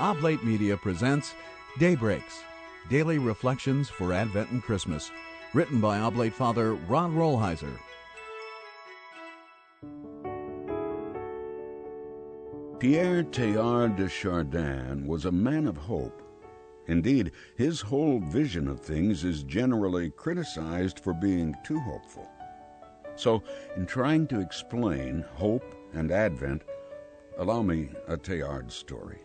Oblate Media presents Daybreaks, Daily Reflections for Advent and Christmas, written by Oblate Father Ron Rolheiser. Pierre Teilhard de Chardin was a man of hope. Indeed, his whole vision of things is generally criticized for being too hopeful. So, in trying to explain hope and Advent, allow me a Teilhard story.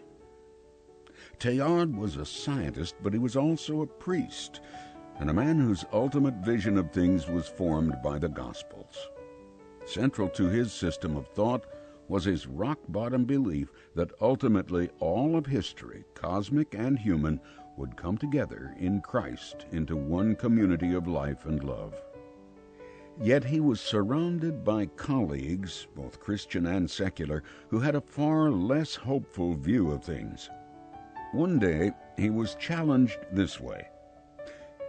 Teilhard was a scientist, but he was also a priest, and a man whose ultimate vision of things was formed by the Gospels. Central to his system of thought was his rock-bottom belief that ultimately all of history, cosmic and human, would come together in Christ into one community of life and love. Yet he was surrounded by colleagues, both Christian and secular, who had a far less hopeful view of things. One day he was challenged this way: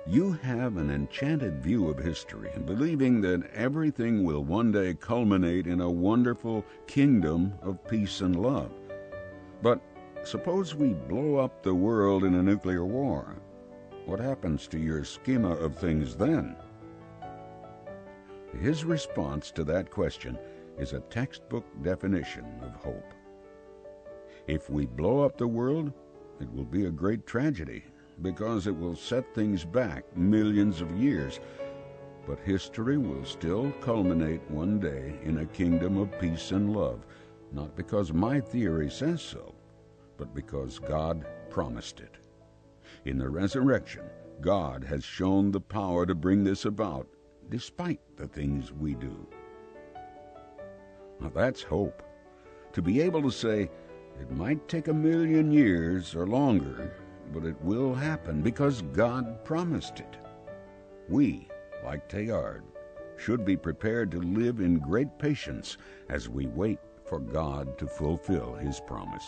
"You have an enchanted view of history, believing that everything will one day culminate in a wonderful kingdom of peace and love. But suppose we blow up the world in a nuclear war. What happens to your schema of things then?" His response to that question is a textbook definition of hope. If we blow up the world, it will be a great tragedy, because it will set things back millions of years. But history will still culminate one day in a kingdom of peace and love, not because my theory says so, but because God promised it. In the resurrection, God has shown the power to bring this about, despite the things we do. Now that's hope. To be able to say, it might take 1,000,000 years or longer, but it will happen because God promised it. We, like Teilhard, should be prepared to live in great patience as we wait for God to fulfill His promise.